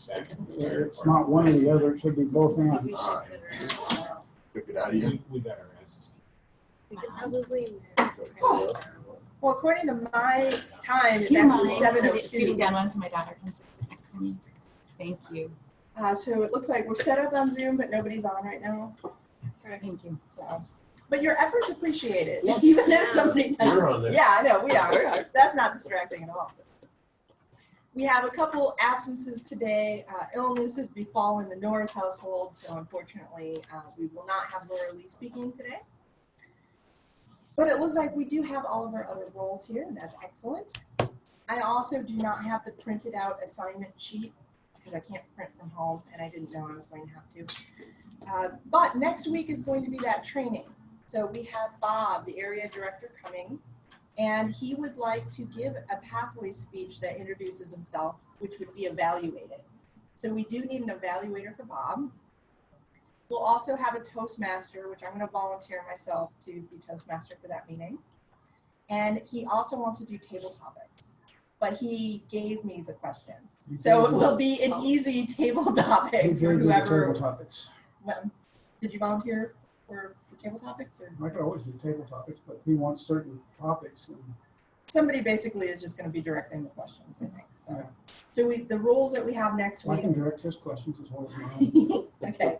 Second. It's not one or the other, it should be both and. Took it out of you. We got our asses. We could probably. Well, according to my time, it's Do you actually mind speeding 7:02. down one so my daughter can sit next to me? Thank you. So it looks like we're set up on Zoom, but nobody's on right now. Thank you. So, but your effort's appreciated. Yes. Even if somebody. You're on there. Yeah, I know, we are. That's not distracting at all. We have a couple absences today. Illness has befallen the Norris household, so unfortunately, we will not have Laura Lee speaking today. But it looks like we do have all of our other roles here, and that's excellent. I also do not have the printed out assignment sheet because I can't print from home, and I didn't know I was going to have to. But next week is going to be that training. So we have Bob, the area director, coming. And he would like to give a pathway speech that introduces himself, which would be evaluated. So we do need an evaluator for Bob. We'll also have a Toastmaster, which I'm going to volunteer myself to be Toastmaster for that meeting. And he also wants to do table topics, but he gave me the questions. So it will be an easy table topics for whoever. Table topics. Did you volunteer for table topics? Or? I could always do table topics, but he wants certain topics. And somebody basically is just going to be directing the questions, I think. So, Yeah. so the rules that we have next I week. can direct his questions as well as mine. Okay.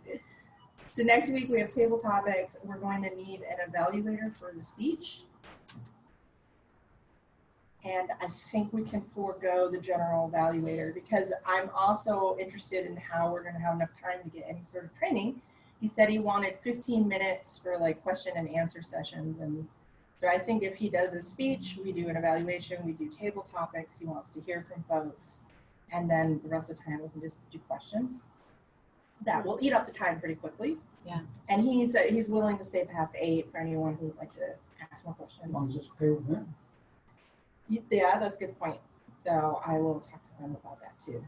So next week we have table topics. We're going to need an evaluator for the speech. And I think we can forego the general evaluator because I'm also interested in how we're going to have enough time to get any sort of training. He said he wanted 15 minutes for like question and answer sessions. And so I think if he does a speech, we do an evaluation, we do table topics. He wants to hear from folks. And then the rest of the time we can just do questions. That will eat up the time pretty quickly. Yeah. And he's willing to stay past 8 for anyone who would like to ask more questions. As long as it's okay with him. Yeah, that's a good point. So I will talk to them about that too.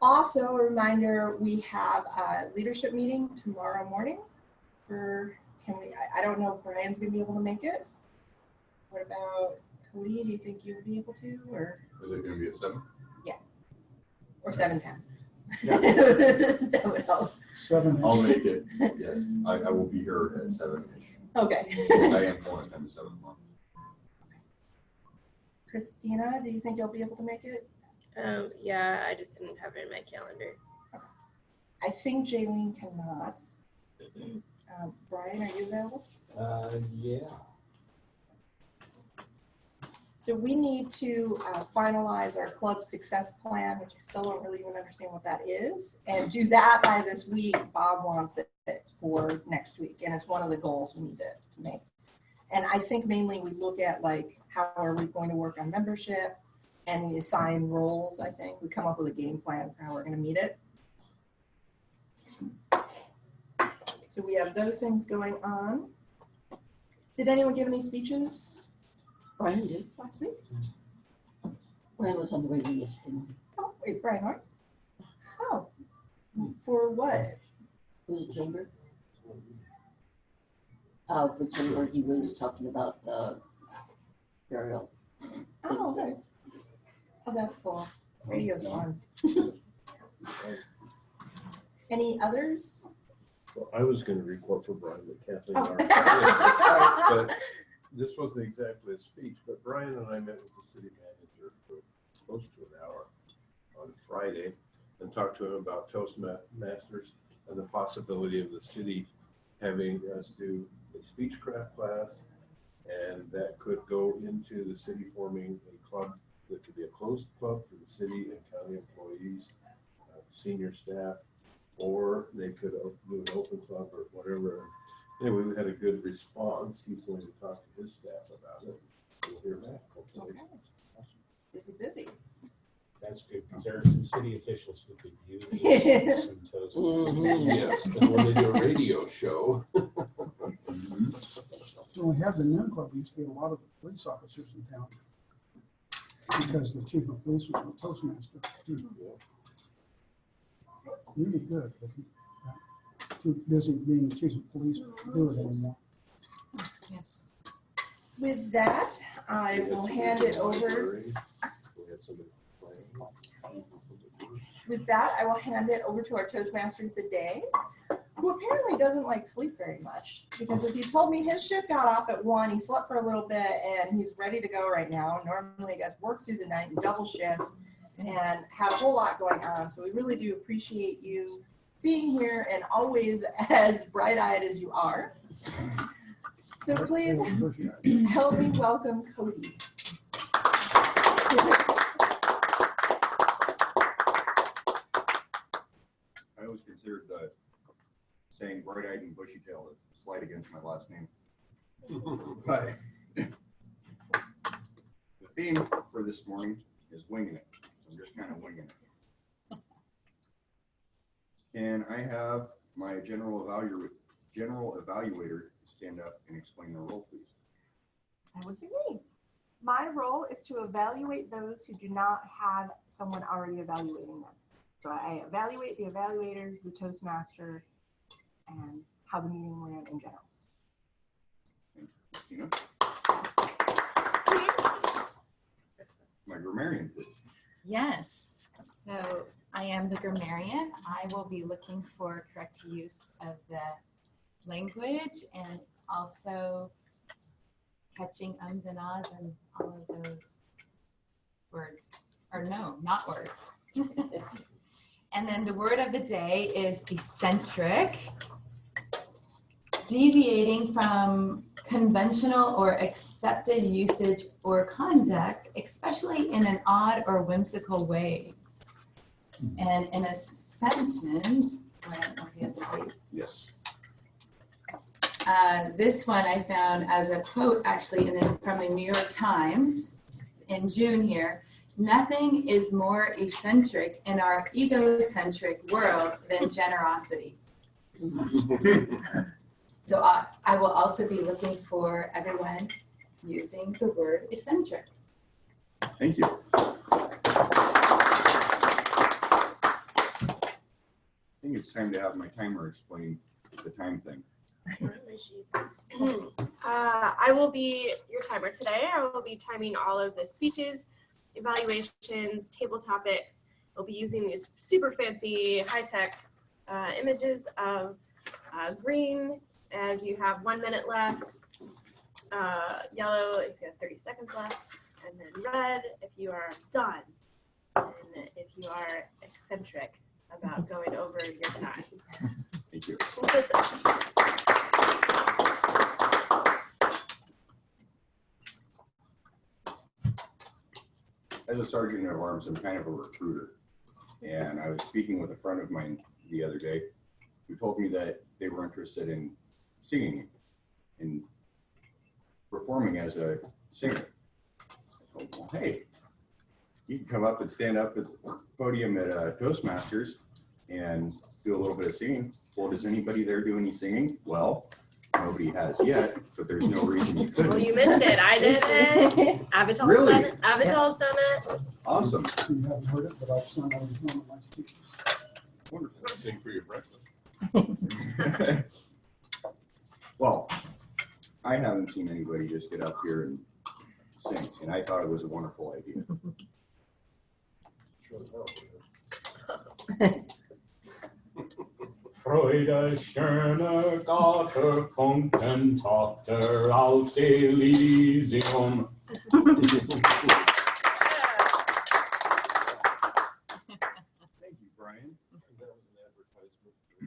Also, a reminder, we have a leadership meeting tomorrow morning I don't know if Brian's gonna be able to make it. What about Cody? Do you think you would be able to, or? Is it gonna be at 7? Yeah. Or 7:10. Yeah. That would help. 7. I'll make it. Yes, I will be here at 7-ish. Okay. Because I am going at 7 o'clock. Christina, do you think you'll be able to make it? Yeah, I just didn't have it in my calendar. I think Jaylene cannot. Brian, are you available? Yeah. So we need to finalize our club success plan, which I still don't really even understand what that is, and do that by this week. Bob wants it for next week, and it's one of the goals we need to make. And I think mainly we look at like, how are we going to work on membership, and we assign roles, I think. We come up with a game plan for how we're going to meet it. So we have those things going on. Did anyone give any speeches Brian did. last week? Brian was on the radio yesterday. Oh, wait, Brian, what? Oh, for what? Was it Chamber? For Chamber, he was talking about the burial. Oh, okay. Oh, that's cool. Radio's on. Any others? So I was going to report for Brian, but Kathleen Oh. already. But this wasn't exactly a speech, but Brian and I met with the city manager for close to an hour on Friday and talked to him about Toastmasters and the possibility of the city having us do a speechcraft class, and that could go into the city forming a club that could be a closed club for the city and county employees, senior staff, or they could do an open club or whatever. Anyway, we had a good response. He's going to talk to his staff about it. We'll hear back hopefully. Okay. Busy. That's good, because there are some city officials who could use some toast. Yes, and when they do a radio show. When we had the noon club, we used to get a lot of the police officers in town because the chief of police was a Toastmaster. Really good, but he too busy being the chief of police to do it anymore. Yes. With that, I will hand it over. We had somebody playing. with that, I will hand it over to our Toastmaster of the day, who apparently doesn't like sleep very much, because as he told me, his shift got off at 1, he slept for a little bit, and he's ready to go right now. Normally, he guys works through the night in double shifts and had a whole lot going on, so we really do appreciate you being here and always as bright-eyed as you are. So please help me welcome Cody. I always considered the saying bright-eyed and bushy-tailed a slight against my last name. But the theme for this morning is winging it. I'm just kind of winging it. Can I have my general evaluator stand up and explain their role, please? That would be me. My role is to evaluate those who do not have someone already evaluating them. So I evaluate the evaluators, the Toastmaster, and how the meeting went in general. Christina? My grammarian, please. Yes, so I am the grammarian. I will be looking for correct use of the language and also catching ums and ahs and all of those words, or no, not words. And then the word of the day is eccentric, deviating from conventional or accepted usage or conduct, especially in an odd or whimsical ways. And in a sentence, Yes. this one I found as a quote actually from the New York Times in June here. Nothing is more eccentric in our egocentric world than generosity. So I will also be looking for everyone using the word eccentric. Thank you. I think it's time to have my timer explain the time thing. I will be your timer today. I will be timing all of the speeches, evaluations, table topics. I'll be using these super fancy high-tech images of green as you have 1 minute left, yellow if you have 30 seconds left, and then red if you are done, and if you are eccentric about going over your time. Thank you. As a sergeant of arms, I'm kind of a recruiter. And I was speaking with a friend of mine the other day who told me that they were interested in singing and performing as a singer. I told them, well, hey, you can come up and stand up at the podium at Toastmasters and do a little bit of singing. Well, does anybody there do any singing? Well, nobody has yet, but there's no reason you couldn't. Well, you missed it. I did it. Avatar's Really? done it. Avatar's done it. Awesome. You haven't heard it, but I've sung out of one of my speeches. Wonderful. Sing for your breakfast. Well, I haven't seen anybody just get up here and sing, and I thought it was a wonderful idea. Freude, schöne Gatter, Funken, Tochter aus Elysium. Thank you, Brian. That was an advertisement for the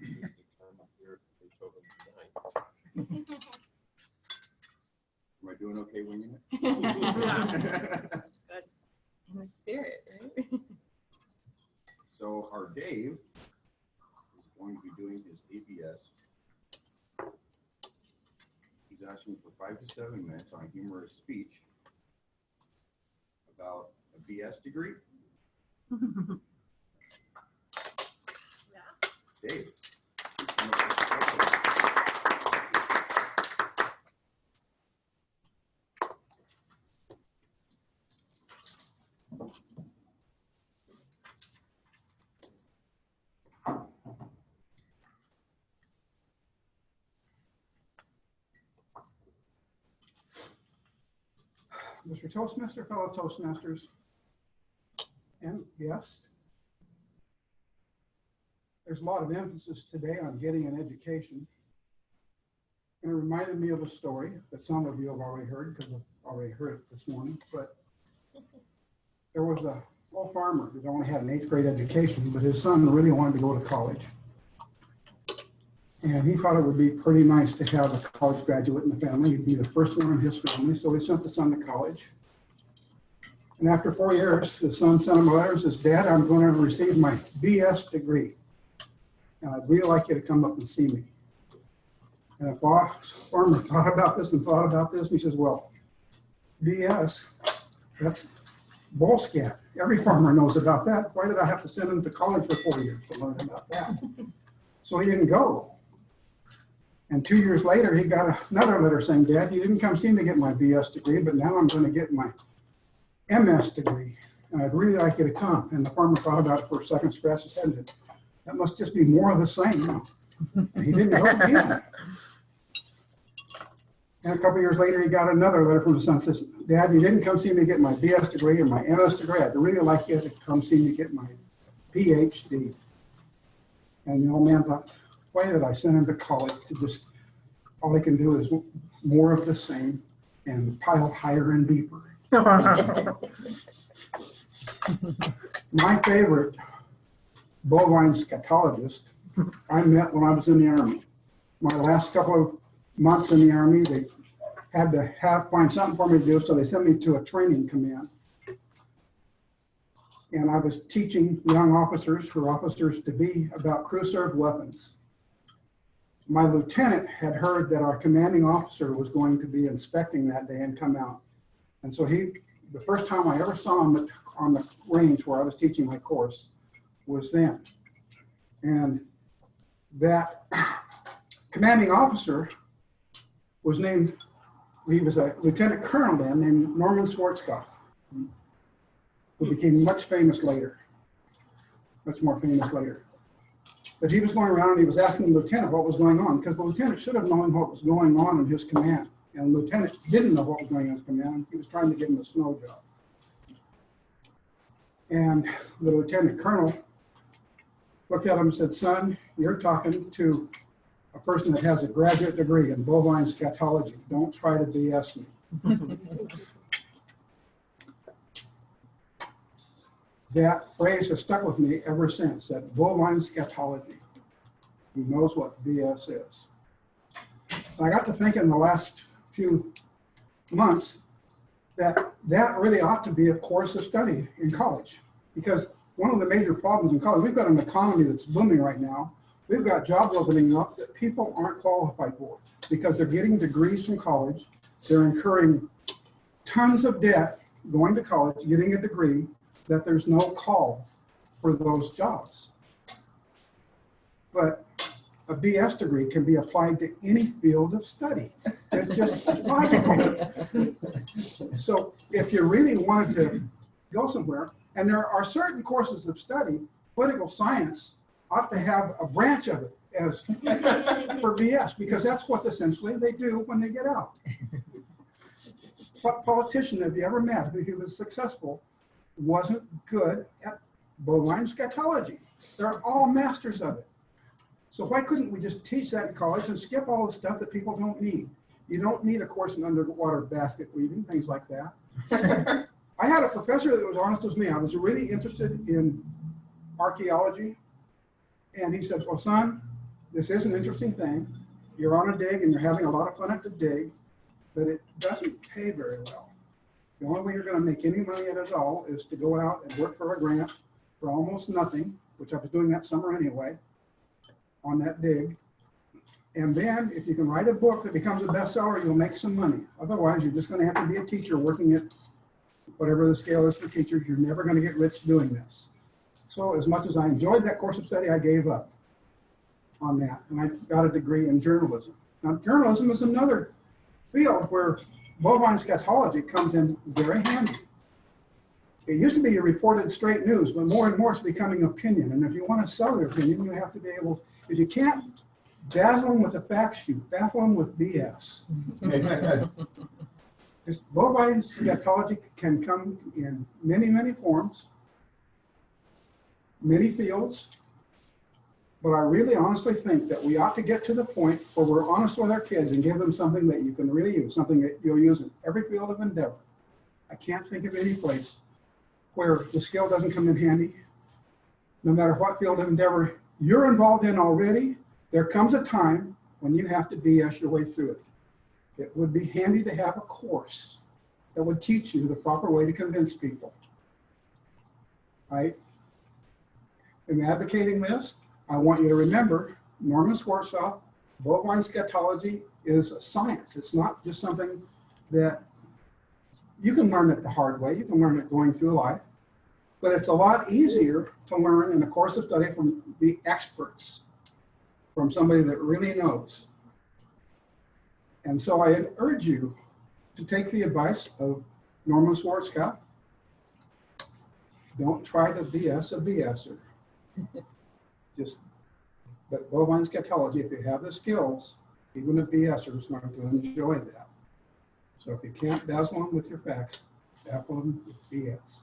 come up here at Beethoven tonight. Am I doing okay winging In it? the spirit, right? So our Dave is going to be doing his APS. He's asking for 5 to 7 minutes on a humorous speech about a BS degree. Dave. Mr. Toastmaster, fellow Toastmasters, and guest, there's a lot of emphasis today on getting an education. And it reminded me of a story that some of you have already heard, because I've already heard it this morning. But there was a old farmer that only had an 8th grade education, but his son really wanted to go to college. And he thought it would be pretty nice to have a college graduate in the family. He'd be the first one in his family, so he sent the son to college. And after 4 years, the son sent him a letter and says, "Dad, I'm going to receive my BS degree. And I'd really like you to come up and see me." And the farmer thought about this and thought about this. And he says, "Well, BS, that's bullscat. Every farmer knows about that. Why did I have to send him to college for 4 years to learn about that?" So he didn't go. And 2 years later, he got another letter saying, "Dad, you didn't come see me get my BS degree, but now I'm going to get my MS degree. And I'd really like you to come." And the farmer thought about it for a second, scratched his head and said, "That must just be more of the same." And he didn't go again. And a couple years later, he got another letter from the son that says, "Dad, you didn't come see me get my BS degree and my MS degree. I'd really like you to come see me get my PhD." And the old man thought, why did I send him to college to just, all he can do is more of the same and pile higher and deeper. My favorite bovine scatologist I met when I was in the Army. My last couple of months in the Army, they had to find something for me to do, so they sent me to a training command. And I was teaching young officers, for officers to be, about crew-served weapons. My lieutenant had heard that our commanding officer was going to be inspecting that day and come out. And so the first time I ever saw him on the range where I was teaching my course was then. And that commanding officer was named, he was a lieutenant colonel then, named Norman Schwarzkopf, who became much more famous later. But he was going around and he was asking the lieutenant what was going on, because the lieutenant should have known what was going on in his command. And the lieutenant didn't know what was going on in his command. He was trying to give him a snow job. And the lieutenant colonel looked at him and said, "Son, you're talking to a person that has a graduate degree in bovine scatology. Don't try to BS me." That phrase has stuck with me ever since, that bovine scatology. He knows what BS is. And I got to thinking in the last few months that really ought to be a course of study in college, because one of the major problems in college, we've got an economy that's booming right now. We've got jobs opening up that people aren't qualified for because they're getting degrees from college. They're incurring tons of debt going to college, getting a degree, that there's no call for those jobs. But a BS degree can be applied to any field of study. It's just logical. So if you really wanted to go somewhere, and there are certain courses of study, political science ought to have a branch of it as for BS, because that's what essentially they do when they get out. What politician have you ever met who was successful wasn't good at bovine scatology? They're all masters of it. So why couldn't we just teach that in college and skip all the stuff that people don't need? You don't need a course in underwater basket weaving, things like that. I had a professor that was honest with me. I was really interested in archaeology. And he said, "Well, son, this is an interesting thing. You're on a dig and you're having a lot of fun at the dig, but it doesn't pay very well. The only way you're going to make any money at it all is to go out and work for a grant for almost nothing," which I was doing that summer anyway, on that dig. "And then if you can write a book that becomes a bestseller, you'll make some money. Otherwise, you're just going to have to be a teacher working at whatever the scale is for teachers. You're never going to get rich doing this." So as much as I enjoyed that course of study, I gave up on that. And I got a degree in journalism. Now, journalism is another field where bovine scatology comes in very handy. It used to be you reported straight news, but more and more it's becoming opinion. And if you want to sell your opinion, you have to be able, if you can't dazzle them with the fact sheet, baffle them with BS. This bovine scatology can come in many, many forms, many fields, But I really honestly think that we ought to get to the point where we're honest with our kids and give them something that you can really use, something that you'll use in every field of endeavor. I can't think of any place where the skill doesn't come in handy. No matter what field of endeavor you're involved in already, there comes a time when you have to BS your way through it. It would be handy to have a course that would teach you the proper way to convince people. Right? In advocating this, I want you to remember Norman Schwarzkopf, bovine scatology is a science. It's not just something that you can learn it the hard way. You can learn it going through life. But it's a lot easier to learn in a course of study from the experts, from somebody that really knows. And so I urge you to take the advice of Norman Schwarzkopf. Don't try to BS a BSer. But bovine scatology, if you have the skills, even a BSer is going to enjoy that. So if you can't dazzle them with your facts, dazzle them with BS.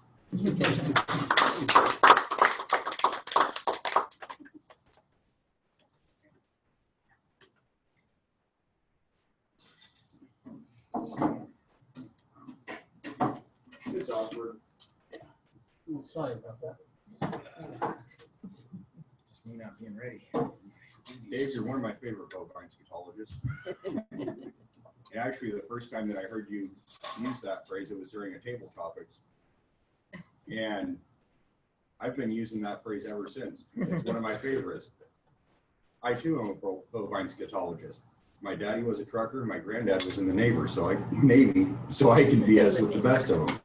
It's awkward. Oh, sorry about that. Just me not being ready. Dave, you're one of my favorite bovine scatologists. And actually, the first time that I heard you use that phrase, it was during a table topics. And I've been using that phrase ever since. It's one of my favorites. I too am a bovine scatologist. My daddy was a trucker, my granddad was in the Navy, so I can BS with the best of them.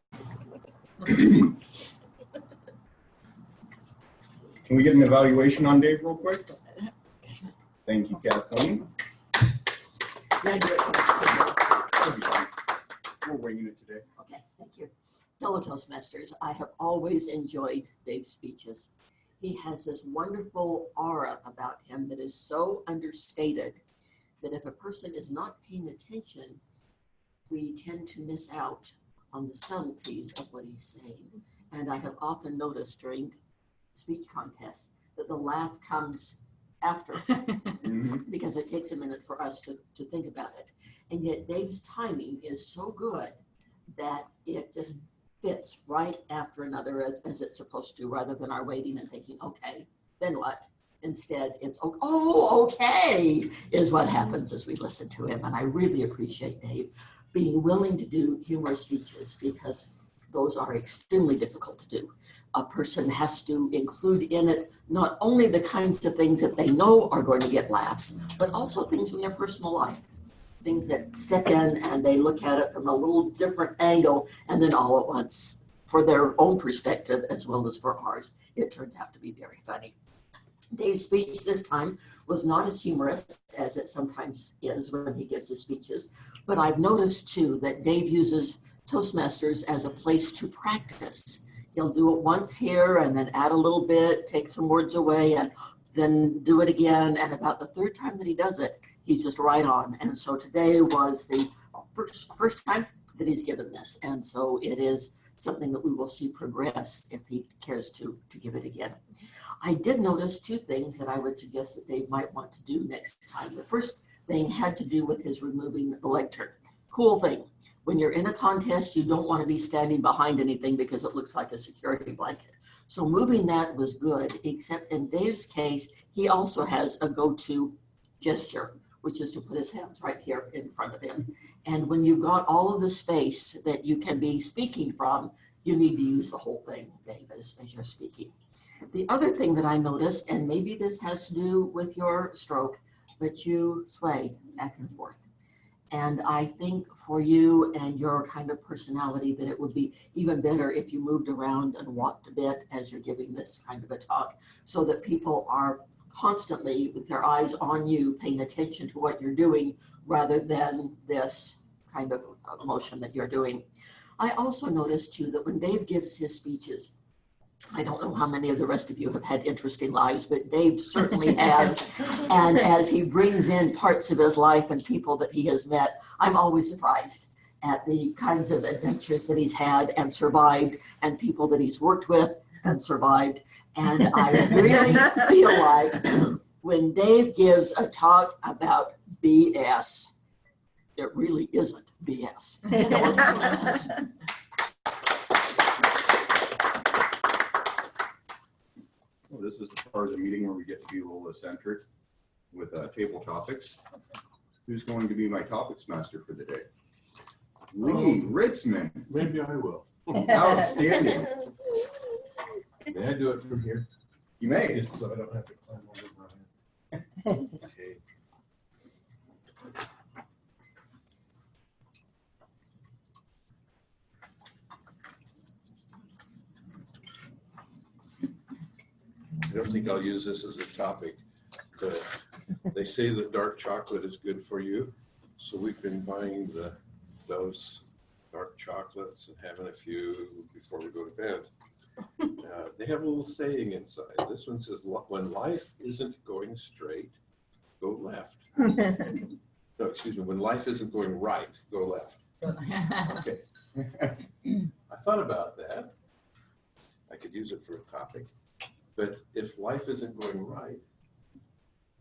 Can we get an evaluation on Dave real quick? Thank you, Kathleen. We're winging it today. Okay, thank you. Fellow Toastmasters, I have always enjoyed Dave's speeches. He has this wonderful aura about him that is so understated that if a person is not paying attention, we tend to miss out on the subtleties of what he's saying. And I have often noticed during speech contests that the laugh comes after because it takes a minute for us to think about it. And yet Dave's timing is so good that it just fits right after another as it's supposed to, rather than our waiting and thinking, okay, then what? Instead, it's, oh, okay, is what happens as we listen to him. And I really appreciate Dave being willing to do humorous speeches, because those are extremely difficult to do. A person has to include in it not only the kinds of things that they know are going to get laughs, but also things from their personal life. Things that step in and they look at it from a little different angle, and then all at once, for their own perspective as well as for ours, it turns out to be very funny. Dave's speech this time was not as humorous as it sometimes is when he gives his speeches, but I've noticed too that Dave uses Toastmasters as a place to practice. He'll do it once here and then add a little bit, take some words away, and then do it again. And about the third time that he does it, he's just right on. And so today was the first time that he's given this. And so it is something that we will see progress if he cares to give it again. I did notice two things that I would suggest that Dave might want to do next time. The first thing had to do with his removing the lectern. Cool thing. When you're in a contest, you don't want to be standing behind anything because it looks like a security blanket. So moving that was good, except in Dave's case, he also has a go-to gesture, which is to put his hands right here in front of him. And when you've got all of the space that you can be speaking from, you need to use the whole thing, Dave, as you're speaking. The other thing that I noticed, and maybe this has to do with your stroke, but you sway back and forth. And I think for you and your kind of personality that it would be even better if you moved around and walked a bit as you're giving this kind of a talk, so that people are constantly with their eyes on you, paying attention to what you're doing rather than this kind of motion that you're doing. I also noticed too that when Dave gives his speeches, I don't know how many of the rest of you have had interesting lives, but Dave certainly has. And as he brings in parts of his life and people that he has met, I'm always surprised at the kinds of adventures that he's had and survived, and people that he's worked with and survived. And I really feel like when Dave gives a talk about BS, it really isn't BS. Well, this is the part of the meeting where we get to be a little eccentric with table topics. Who's going to be my topics master for the day? Lee Ritzman. Maybe I will. Outstanding. May I do it from here? You may. Just so I don't have to climb over Brian. Okay. I don't think I'll use this as a topic, but they say that dark chocolate is good for you. So we've been buying those dark chocolates and having a few before we go to bed. They have a little saying inside. This one says, when life isn't going straight, go left. No, excuse me, when life isn't going right, go left. Okay. I thought about that. I could use it for a topic. But if life isn't going right,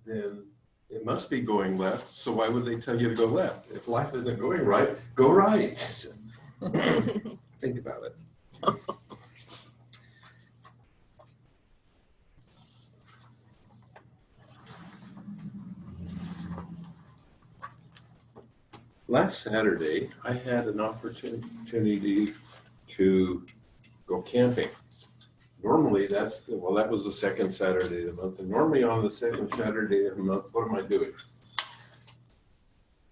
then it must be going left. So why would they tell you to go left? If life isn't going right, go right. Think about it. Last Saturday, I had an opportunity to go camping. Normally, that was the second Saturday of the month. And normally on the second Saturday of the month, what am I doing?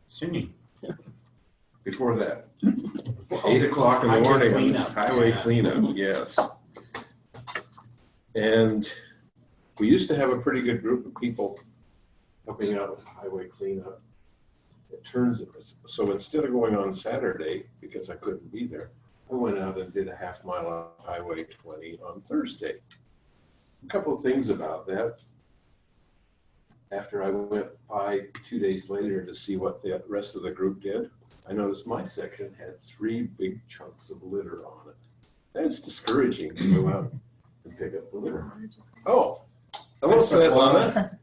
Singing. Before that, 8 o'clock in the morning, Cleanup. highway Yeah. cleanup, yes. And we used to have a pretty good group of people helping out with highway cleanup. So instead of going on Saturday, because I couldn't be there, I went out and did a half mile on Highway 20 on Thursday. A couple of things about that. After I went by 2 days later to see what the rest of the group did, I noticed my section had 3 big chunks of litter on it. That's discouraging to go out and pick up the litter. Oh, hello, Svetlana.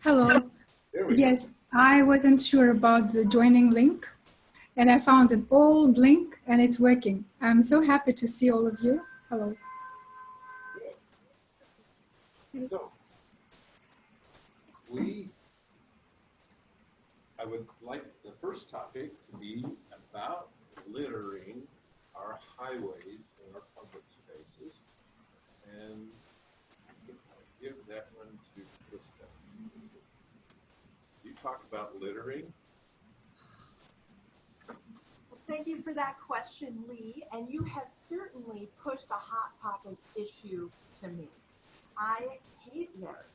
Hello. There we go. Yes, I wasn't sure about the joining link, and I found an old link, and it's working. I'm so happy to see all of you. Hello. So, I would like the first topic to be about littering our highways and our public spaces. And I'll give that one to Krista. You talk about littering. Well, thank you for that question, Lee. And you have certainly pushed a hot topic issue to me. I hate litter,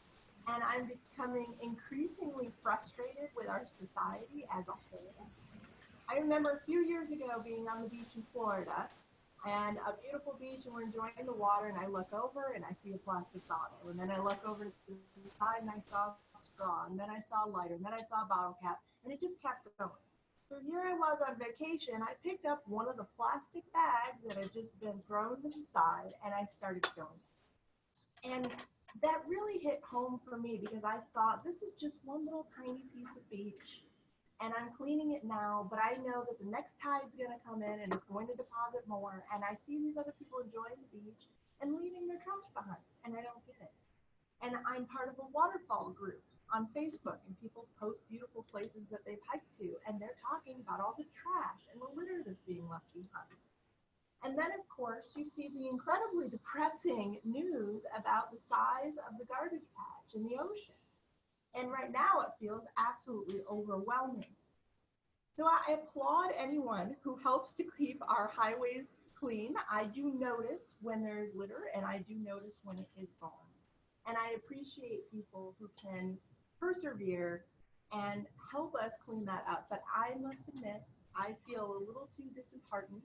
and I'm becoming increasingly frustrated with our society as a whole. I remember a few years ago being on the beach in Florida, and a beautiful beach, and we're enjoying the water, and I look over and I see a plastic bottle, and then I look over to the side and I saw a straw, and then I saw a lighter, and then I saw a bottle cap, and it just kept going. So here I was on vacation, I picked up one of the plastic bags that had just been thrown to the side, and I started filling it. And that really hit home for me because I thought, this is just one little tiny piece of beach, and I'm cleaning it now, but I know that the next tide's gonna come in and it's going to deposit more, and I see these other people enjoying the beach and leaving their trash behind, and I don't get it. And I'm part of a waterfall group on Facebook, and people post beautiful places that they've hiked to, and they're talking about all the trash and the litter that's being left behind. And then, of course, you see the incredibly depressing news about the size of the garbage patch in the ocean. And right now it feels absolutely overwhelming. So I applaud anyone who helps to keep our highways clean. I do notice when there is litter, and I do notice when it is gone. And I appreciate people who can persevere and help us clean that up. But I must admit, I feel a little too disheartened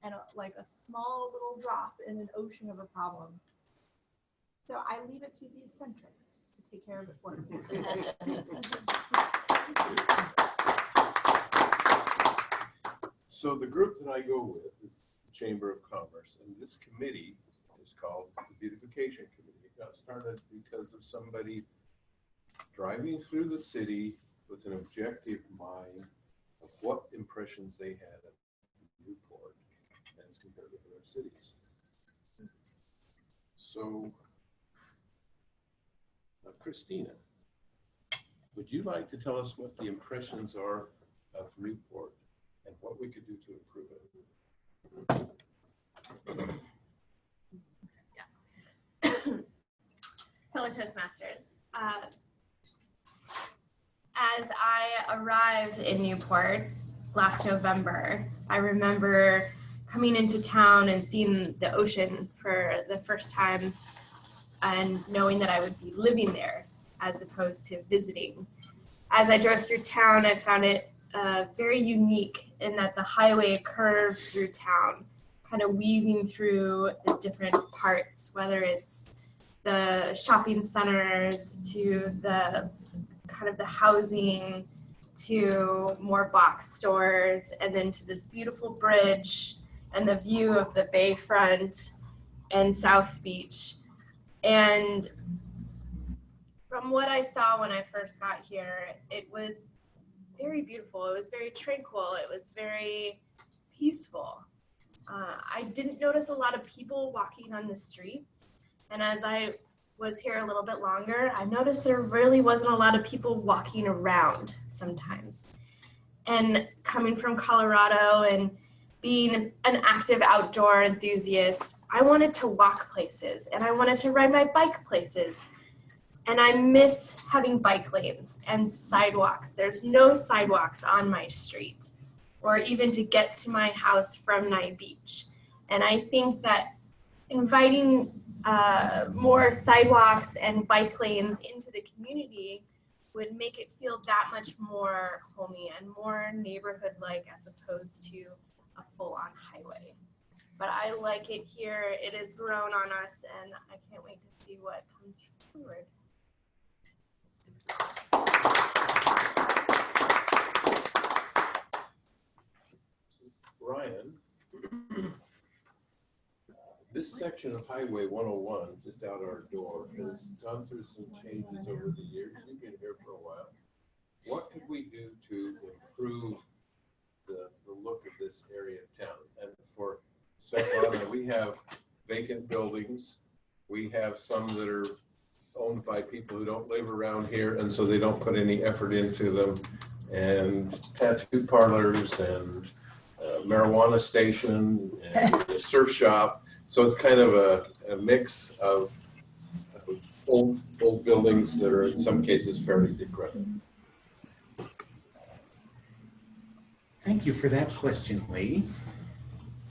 and like a small little drop in an ocean of a problem. So I leave it to the eccentrics to take care of it for me. So the group that I go with is the Chamber of Commerce, and this committee is called the Beautification Committee. It got started because of somebody driving through the city with an objective mind of what impressions they had of Newport as compared to other cities. So, Christina, would you like to tell us what the impressions are of Newport and what we could do to improve it? Fellow Toastmasters, as I arrived in Newport last November, I remember coming into town and seeing the ocean for the first time and knowing that I would be living there as opposed to visiting. As I drove through town, I found it very unique in that the highway curves through town, kind of weaving through the different parts, whether it's the shopping centers to the kind of the housing to more box stores and then to this beautiful bridge and the view of the bayfront and South Beach. And from what I saw when I first got here, it was very beautiful. It was very tranquil. It was very peaceful. I didn't notice a lot of people walking on the streets. And as I was here a little bit longer, I noticed there really wasn't a lot of people walking around sometimes. And coming from Colorado and being an active outdoor enthusiast, I wanted to walk places and I wanted to ride my bike places. And I miss having bike lanes and sidewalks. There's no sidewalks on my street or even to get to my house from Nye Beach. And I think that inviting more sidewalks and bike lanes into the community would make it feel that much more homey and more neighborhood-like as opposed to a full-on highway. But I like it here. It has grown on us, and I can't wait to see what comes forward. Ryan, this section of Highway 101, just out our door, has gone through some changes over the years. You've been here for a while. What could we do to improve the look of this area of town? And for Svetlana, we have vacant buildings. We have some that are owned by people who don't live around here, and so they don't put any effort into them. And tattoo parlors and marijuana station and a surf shop. So it's kind of a mix of old buildings that are in some cases fairly decrepit. Thank you for that question, Lee.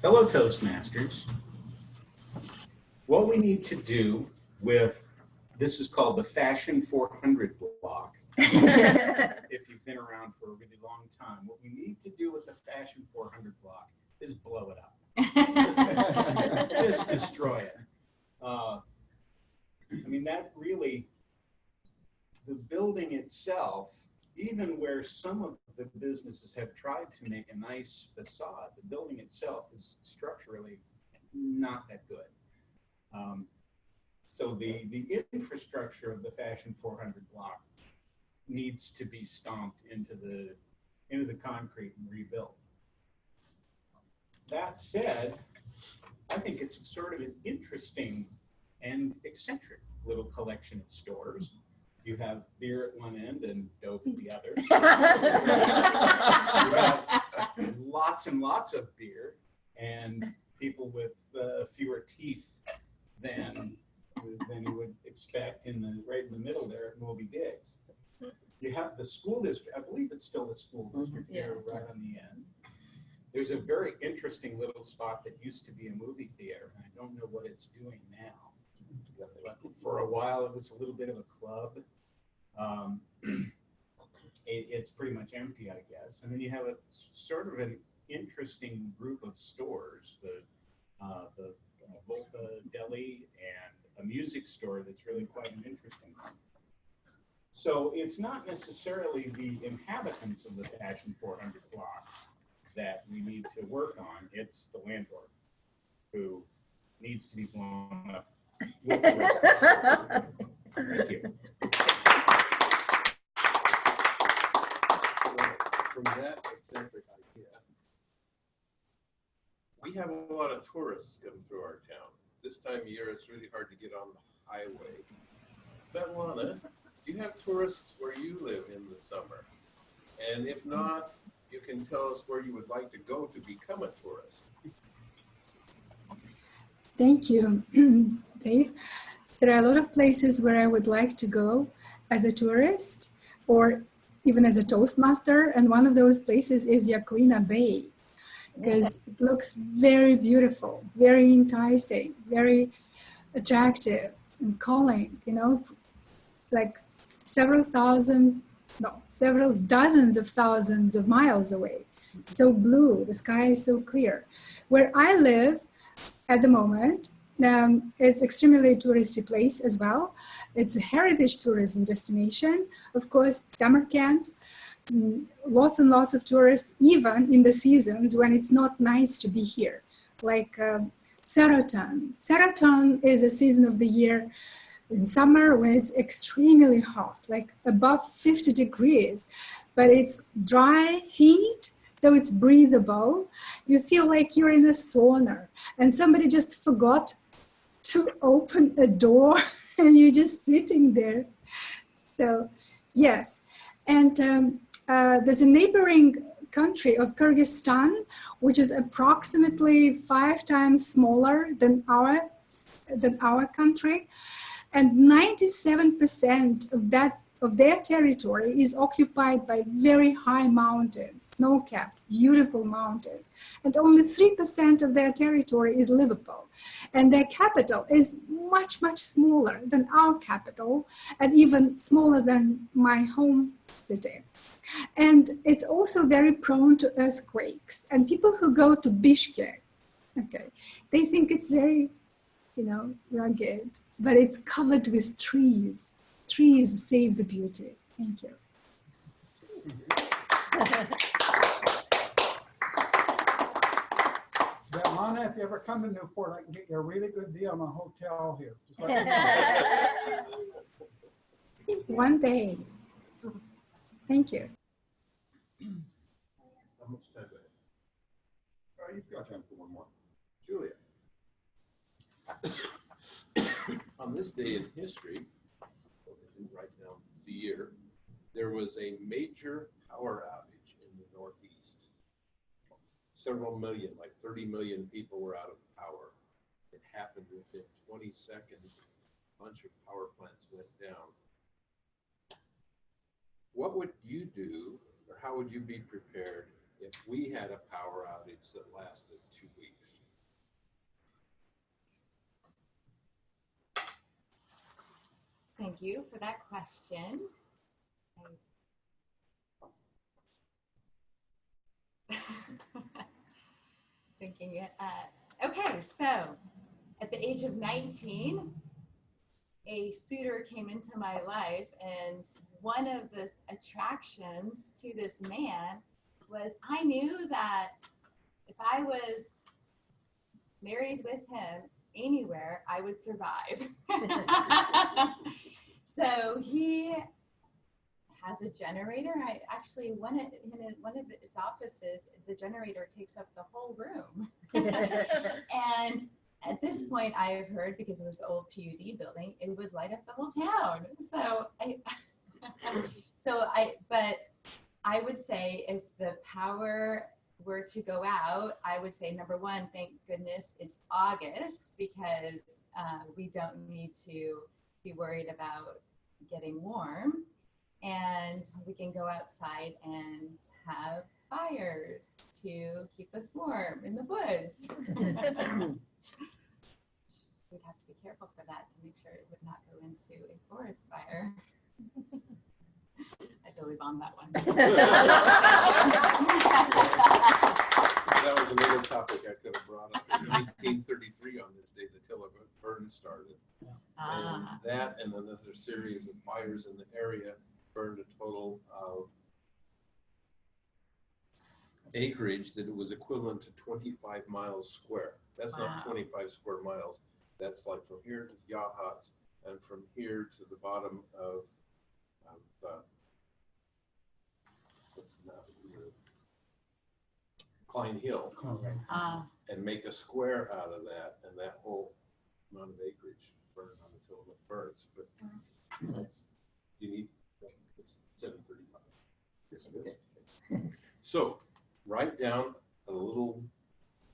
Fellow Toastmasters, what we need to do with, this is called the Fashion 400 block. If you've been around for a really long time, what we need to do with the Fashion 400 block is blow it up. Just destroy it. I mean, that really, the building itself, even where some of the businesses have tried to make a nice facade, the building itself is structurally not that good. So the infrastructure of the Fashion 400 block needs to be stomped into the concrete and rebuilt. That said, I think it's sort of an interesting and eccentric little collection of stores. You have beer at one end and dope at the other. You have lots and lots of beer and people with fewer teeth than you would expect right in the middle there at Moby Diggs. You have the school district, I believe it's still the school district here right on the end. There's a very interesting little spot that used to be a movie theater, and I don't know what it's doing now. But for a while, it was a little bit of a club. It's pretty much empty, I guess. And then you have a sort of an interesting group of stores, the Volta Deli and a music store that's really quite an interesting one. So it's not necessarily the inhabitants of the Fashion 400 block that we need to work on. It's the landlord who needs to be blown up with the rest of the tourists come through our town. This time of year, it's really hard to get on the highway. Svetlana, do you have tourists where you live in the summer? And if not, you can tell us where you would like to go to become a tourist. Thank you, Dave. There are a lot of places where I would like to go as a tourist or even as a Toastmaster, and one of those places is Yaquina Bay, because it looks very beautiful, very enticing, very attractive and calling, you know, like several dozens of thousands of miles away. So blue, the sky is so clear. Where I live at the moment, it's extremely touristy place as well. It's a heritage tourism destination. Of course, Samarkand, lots and lots of tourists, even in the seasons when it's not nice to be here. Like Saraton. Saraton is a season of the year in summer when it's extremely hot, like above 50 degrees, but it's dry heat, so it's breathable. You feel like you're in a sauna and somebody just forgot to open a door and you're just sitting there. So yes, and there's a neighboring country of Kyrgyzstan, which is approximately 5 times smaller than our country, and 97% of their territory is occupied by very high mountains, snow-capped, beautiful mountains, and only 3% of their territory is livable. And their capital is much, much smaller than our capital, and even smaller than my home city. And it's also very prone to earthquakes. And people who go to Bishkek, okay, they think it's very, rugged, but it's covered with trees. Trees save the beauty. Thank you. Svetlana, if you ever come to Newport, I can get you a really good deal on a hotel here. Just let me know. One day. Thank you. How much time do I have? You've got time for one more. Julia. On this day in history, I didn't write down the year, there was a major power outage in the Northeast. Several million, like 30 million people were out of power. It happened within 20 seconds. A bunch of power plants went down. What would you do, or how would you be prepared if we had a power outage that lasted 2 weeks? Thank you for that question. Thinking it. Okay, so at the age of 19, a suitor came into my life, and one of the attractions to this man was I knew that if I was married with him anywhere, I would survive. So he has a generator. I actually in one of his offices, the generator takes up the whole room. And at this point, I have heard, because it was the old PUD building, it would light up the whole town. But I would say if the power were to go out, I would say, number one, thank goodness it's August, because we don't need to be worried about getting warm, and we can go outside and have fires to keep us warm in the woods. We'd have to be careful for that to make sure it would not go into a forest fire. I totally bombed that one. That was another topic I could have brought up. In 1933, on this day, the Tillamook burn started. And that and another series of fires in the area burned a total of acreage that it was equivalent to 25 miles square. That's not 25 square miles. That's like from here to Yachats and from here to the bottom of what's now here? Klein Hill Uh, and make a square out of that, and that whole amount of acreage burn until it burns. But that's, you need, it's 735. Yes, it is. So write down a little,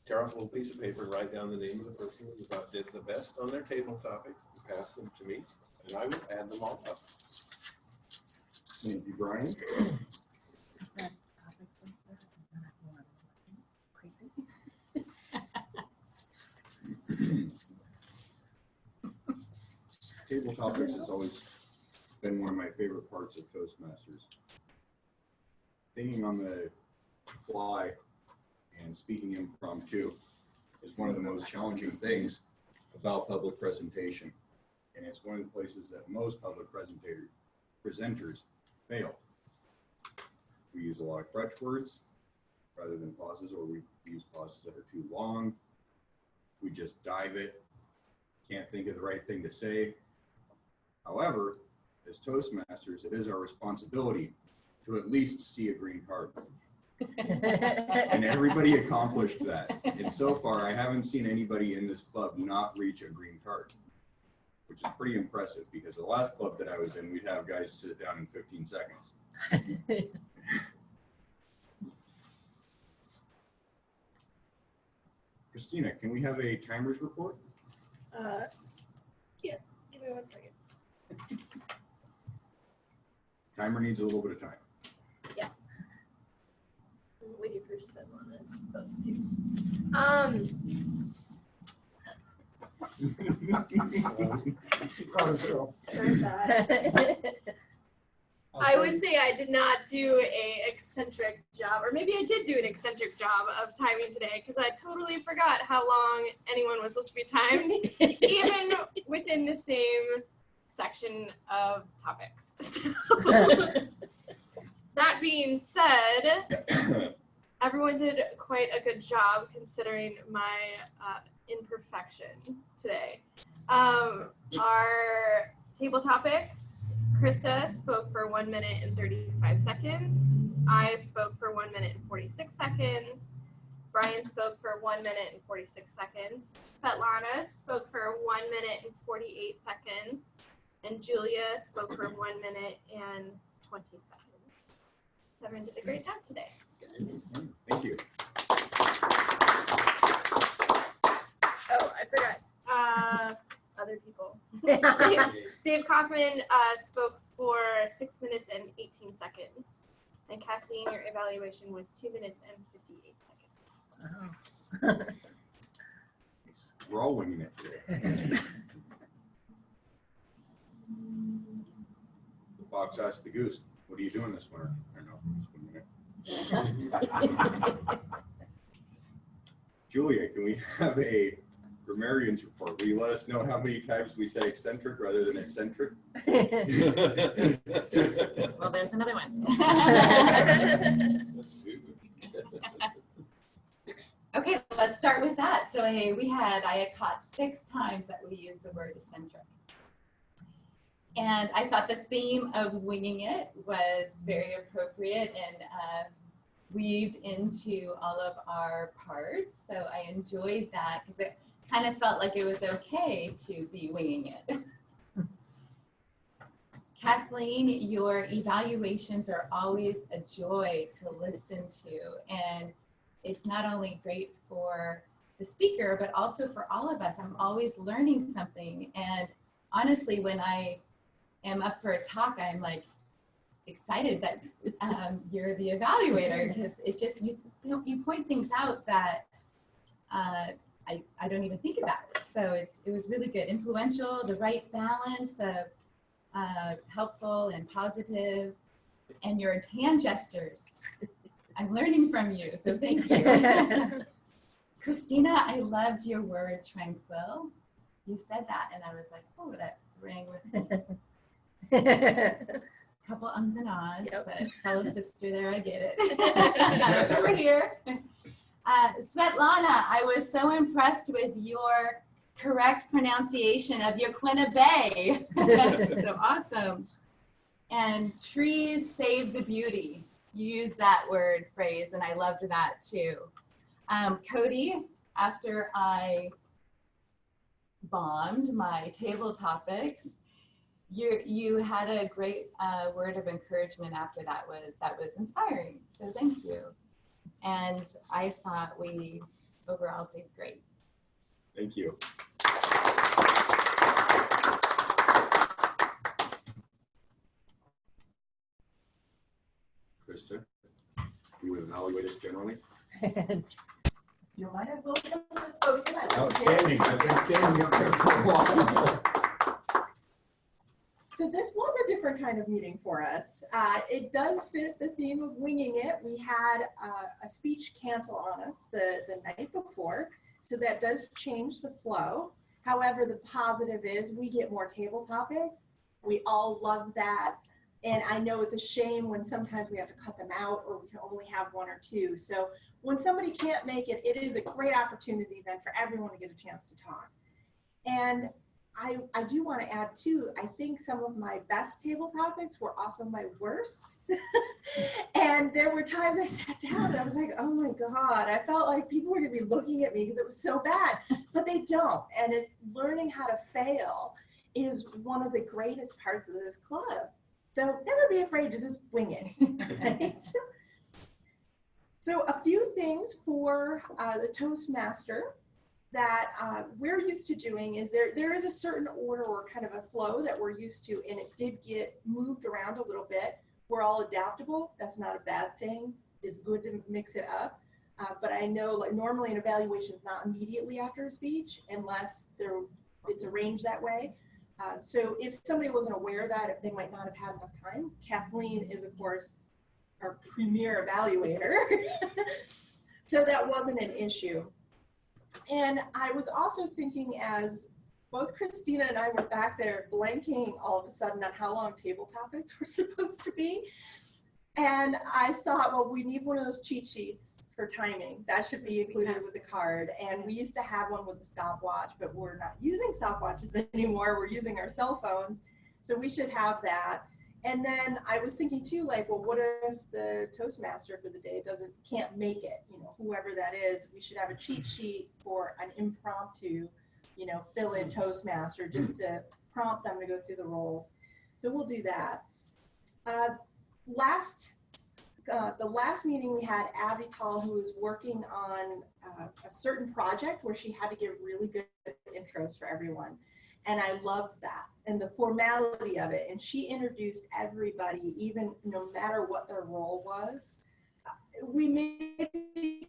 tear off a little piece of paper, and write down the name of the person who thought did the best on their table topics, and pass them to me, and I will add them all up. Thank you, Brian. Table topics has always been one of my favorite parts of Toastmasters. Thinking on the fly and speaking impromptu is one of the most challenging things about public presentation. And it's one of the places that most public presenters fail. We use a lot of crutch words rather than pauses, or we use pauses that are too long. We just dive it, can't think of the right thing to say. However, as Toastmasters, it is our responsibility to at least see a green card. And everybody accomplished that. And so far, I haven't seen anybody in this club not reach a green card, which is pretty impressive, because the last club that I was in, we'd have guys sit down in 15 seconds. Christina, can we have a timers report? Yeah, give me 1 second. Timer needs a little bit of time. I'm waiting for Svetlana. She's proud of herself. I would say I did not do a eccentric job, or maybe I did do an eccentric job of timing today, because I totally forgot how long anyone was supposed to be timed, even within the same section of topics. So, that being said, everyone did quite a good job considering my imperfection today. Our table topics, Krista spoke for 1 minute and 35 seconds. I spoke for 1 minute and 46 seconds. Brian spoke for 1 minute and 46 seconds. Svetlana spoke for 1 minute and 48 seconds. And Julia spoke for 1 minute and 20 seconds. Everyone did a great job today. Thank you. Oh, I forgot. Other people. Dave Kaufman spoke for 6 minutes and 18 seconds. And Kathleen, your evaluation was 2 minutes and 58 seconds. We're all winging it today. The fox asked the goose, "What are you doing this winter?" I don't know, just winging it. Julia, can we have a grammarian's report? Will you let us know how many times we say eccentric rather than eccentric? Well, there's another one. Okay, let's start with that. So I had caught 6 times that we used the word eccentric. And I thought the theme of winging it was very appropriate and weaved into all of our parts. So I enjoyed that because it kind of felt like it was okay to be winging it. Kathleen, your evaluations are always a joy to listen to. And it's not only great for the speaker, but also for all of us. I'm always learning something. And honestly, when I am up for a talk, I'm like excited that you're the evaluator, because it's just, you point things out that I don't even think about it. So it was really good, influential, the right balance of helpful and positive, and your hand gestures. I'm learning from you, so thank you. Christina, I loved your word tranquil. You said that, and I was like, oh, that rang with a couple ums and ahs, Yep. but fellow sister there, I get it. That's why we're here. Svetlana, I was so impressed with your correct pronunciation of Yaquina Bay. So awesome. And trees save the beauty. You used that word phrase, and I loved that too. Cody, after I bombed my table topics, you had a great word of encouragement after that was inspiring. So thank you. And I thought we overall did great. Thank you. Krista, you would evaluate us generally? You might have welcome to the podium. Outstanding. I've been standing up there for a while. So this was a different kind of meeting for us. It does fit the theme of winging it. We had a speech cancel on us the night before, so that does change the flow. However, the positive is we get more table topics. We all love that. And I know it's a shame when sometimes we have to cut them out or we can only have one or two. So when somebody can't make it, it is a great opportunity then for everyone to get a chance to talk. And I do want to add too, I think some of my best table topics were also my worst. And there were times I sat down and I was like, oh my God, I felt like people were gonna be looking at me because it was so bad, but they don't. And it's learning how to fail is one of the greatest parts of this club. So never be afraid to just wing it, right? So a few things for the Toastmaster that we're used to doing is there is a certain order or kind of a flow that we're used to, and it did get moved around a little bit. We're all adaptable. That's not a bad thing. It's good to mix it up. But I know like normally an evaluation is not immediately after a speech unless it's arranged that way. So if somebody wasn't aware of that, they might not have had enough time. Kathleen is, of course, our premier evaluator. So that wasn't an issue. And I was also thinking as both Christina and I were back there blanking all of a sudden on how long table topics were supposed to be. And I thought, well, we need one of those cheat sheets for timing. That should be included with the card. And we used to have one with a stopwatch, but we're not using stopwatches anymore. We're using our cell phones. So we should have that. And then I was thinking too, like, well, what if the Toastmaster for the day can't make it? You know, whoever that is, we should have a cheat sheet for an impromptu, you know, fill-in Toastmaster just to prompt them to go through the roles. So we'll do that. The last meeting we had Abby Tall, who was working on a certain project where she had to give really good intros for everyone. And I loved that and the formality of it. And she introduced everybody, even no matter what their role was. We maybe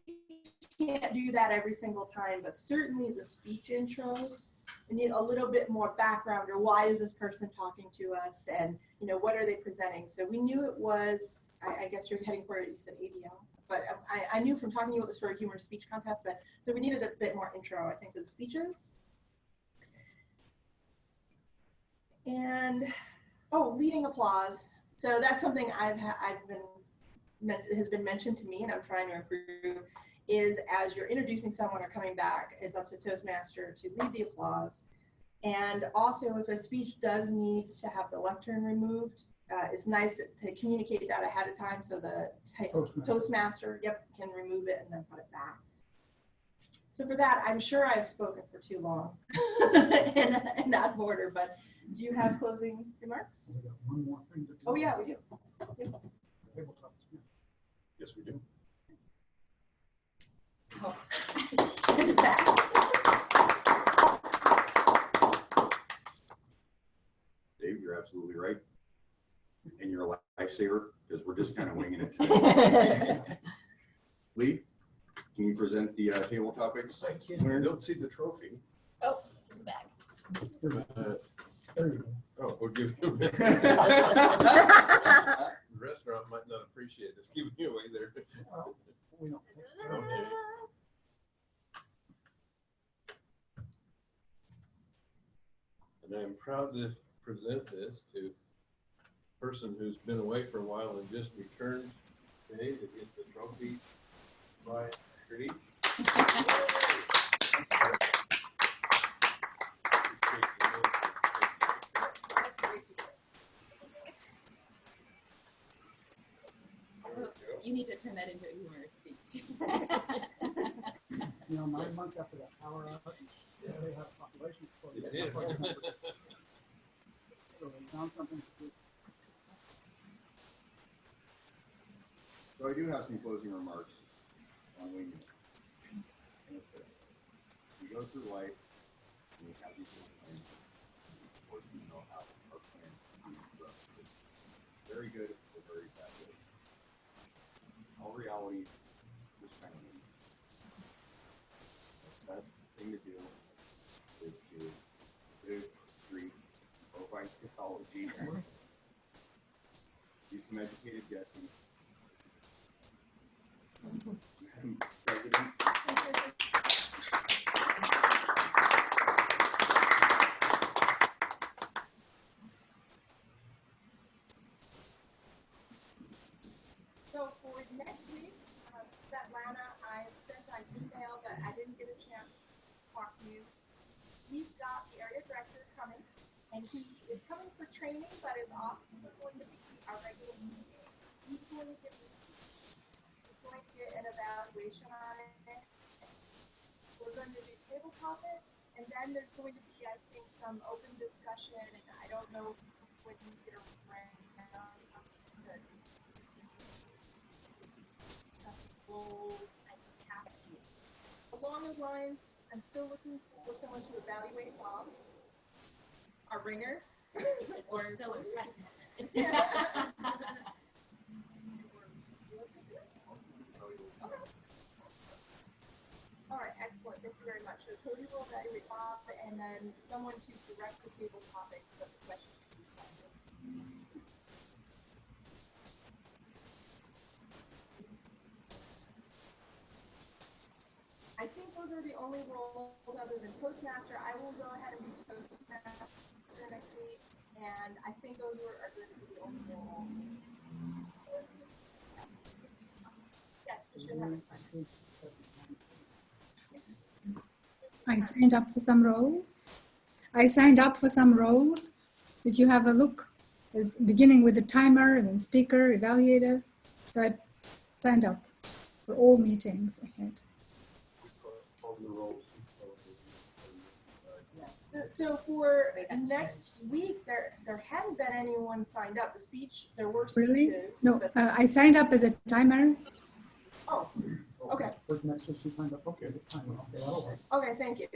can't do that every single time, but certainly the speech intros, we need a little bit more background, or why is this person talking to us, and you know, what are they presenting? So we knew it was, I guess you're heading for it, you said ABL, but I knew from talking to you it was for a humorous speech contest, but so we needed a bit more intro, I think, for the speeches. And leading applause. So that's something has been mentioned to me, and I'm trying to improve. Is as you're introducing someone or coming back, is up to Toastmaster to lead the applause. And also, if a speech does need to have the lectern removed, it's nice to communicate that ahead of time so the Toastmaster, can remove it and then put it back. So for that, I'm sure I've spoken for too long in out of order, but do you have closing remarks? We got one more thing to do. Oh yeah, we do. Yep. Tabletop speech. Yes, we do. Oh. Dave, you're absolutely right. And you're a lifesaver because we're just kind of winging it today. Lee, can you present the table topics? I don't see the trophy. Oh, it's in the bag. There you go. Oh, we'll give you a minute. The restaurant might not appreciate us giving you away there. Well, we don't take Okay. And I'm proud to present this to a person who's been away for a while and just returned today to get the trophy by Trudy. You need to turn that into a humorous speech. You know, 9 months after that power outage, they had a population explosion. So they found something to do. So I do have some closing remarks on winging it. And it says, we go through life and we have these little plans. Of course, we know how our plans can be disrupted. Very good or very bad way. All reality is kind of neat. The best thing to do is to live, read, provide pathology, do some educated guessing. Madam President, So for next week, Svetlana, I sent an email, but I didn't get a chance to talk to you. We've got the area director coming, and he is coming for training, but is also going to be our regular meeting. He's going to get an evaluation on it. We're going to do table topics, and then there's going to be, I think, some open discussion, and I don't know when you get around along those lines, I'm still looking for someone to evaluate Bob, our ringer. Or so impressive. All right, excellent. Thank you very much. So Cody will evaluate Bob, and then someone to direct the table topics of the questions. I think those are the only roles other than Toastmaster. I will go ahead and be Toastmaster next week, and I think those are going to be the only roles. Yes, we should have a question. I signed up for some roles. If you have a look, it's beginning with the timer and then speaker, evaluator. So I signed up for all meetings ahead. So for next week, there hadn't been anyone signed up. The speech, there were speeches. Really? No, I signed up as a timer. Oh, okay. For next week, she signed up. Okay, the timer. Okay, that'll work. Okay, thank you.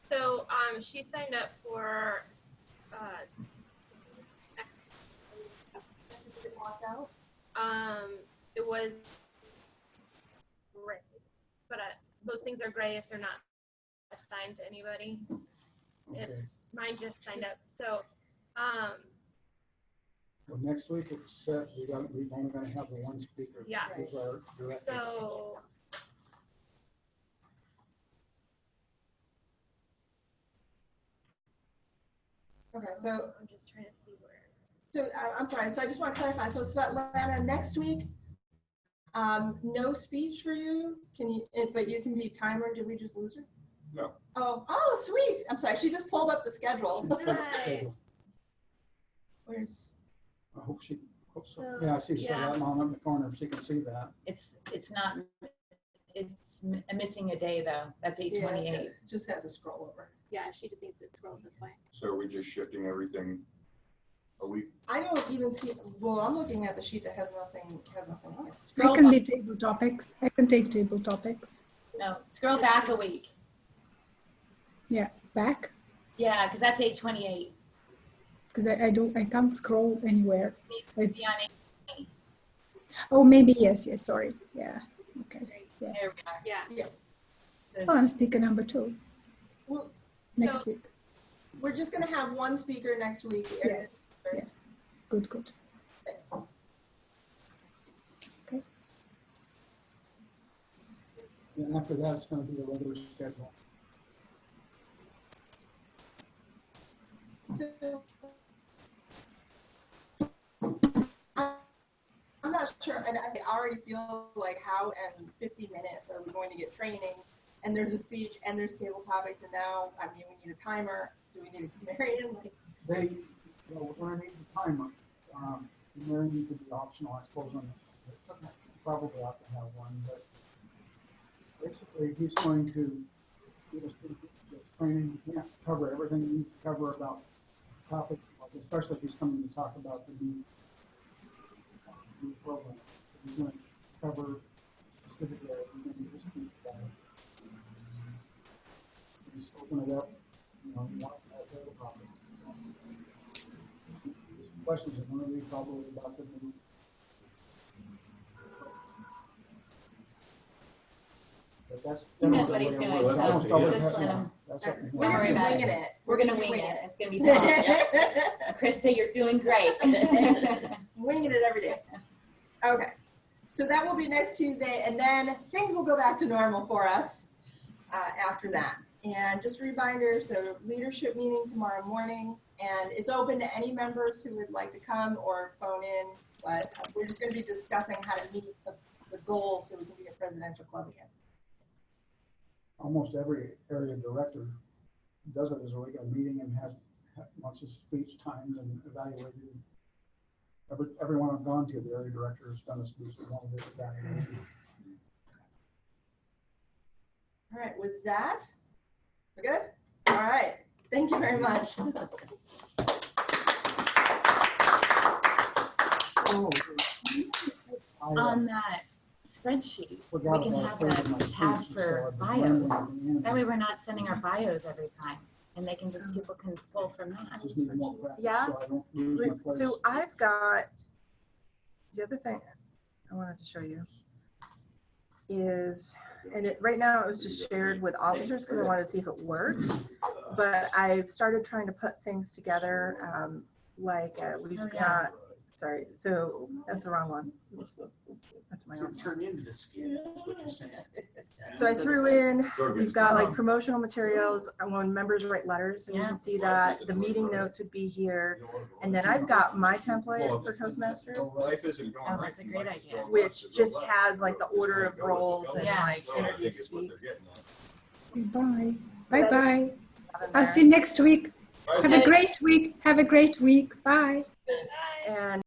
So she signed up for Did it walk out? it was gray, but those things are gray if they're not assigned to anybody. Okay. Mine just signed up. So Well, next week it's set. We're only going to have the one speaker. Yeah. Who's our director. so Okay, so I'm just trying to see where. I'm sorry. So I just want to clarify. So Svetlana, next week, no speech for you. Can you? But you can be timer. Did we just lose her? No. Oh, sweet. I'm sorry. She just pulled up the schedule. Nice. Where's? I hope she. Hope so. So, Yeah, I see yeah. that on the corner. She can see that. It's missing a day though. That's 8/28. It just has a scroll over. Yeah, she just needs to scroll this way. so are we just shifting everything a week? I don't even see. Well, I'm looking at the sheet that has nothing on it. I can be table topics. I can take table topics. No, scroll back a week. Yeah, back Yeah, because that's 8/28. because I can't scroll anywhere. Needs to It's- be on 8/28. Oh, maybe yes. Sorry. Yeah. Okay. Yeah. There we are. Yeah. Yes. Oh, I'm speaker number 2 Well, next So- week. we're just gonna have one speaker next week. Yes. Yes. Good. Good. And after that, it's going to be the regular schedule. So, I'm not sure, and I already feel like how in 50 minutes are we going to get training? And there's a speech, and there's table topics, and now, I mean, we need a timer. Do we need a Marion? Like, We're going to need the timer. The Marion could be optional, I suppose. Probably ought to have one, but Basically, he's going to give us the training. He can't cover everything he needs to cover about topics, especially if he's coming to talk about the new program. He's going to cover specific areas and then just speak about it. Just open it up, you know, not other topics. Questions are going to be probably about the new. But that's. He knows what he's that's doing, almost so always just has- let him- that's up to him. Don't worry about it. Winging it. We're gonna wing it. It's gonna be fun. Krista, you're doing great. Winging it every day. Okay, so that will be next Tuesday, and then things will go back to normal for us after that. And just a reminder, so leadership meeting tomorrow morning, and it's open to any members who would like to come or phone in, but we're just gonna be discussing how to meet the goals so we can be a presidential club again. Almost every area director does it as a regular meeting and has wants his speech timed and evaluated. Everyone I've gone to, the area director has done a speech and one of his evaluation. All right, with that, we're good? All right, thank you very much. Oh, I On that spreadsheet, forgot we can about have a page of my a tab speech, for so I've been remembering bios. at the end. That way we're not sending our bios every time, and they can just, people can pull from I that. just need more practice Yeah. so I don't lose my place. So I've got, the other thing I wanted to show you is, and right now it was just shared with officers because I wanted to see if it works. But I've started trying to put things together, we've Oh, yeah. got, sorry, so that's the wrong one. That's my So own. turn into the skin, is what you're saying. So I threw in, Go we've against got the- like promotional materials when members write letters, and you Yeah. can see that the meeting notes would be here. And then I've got my template for Toastmasters, Life isn't going Oh, right. that's a great Life is idea. going which left, so go just left. has like the Just order kinda of go with the roles flow. and Yeah. like So I interview think it's what speak. they're getting at. Bye. Bye bye. I'll see you next week. Have a great week. Have a great week. Bye. And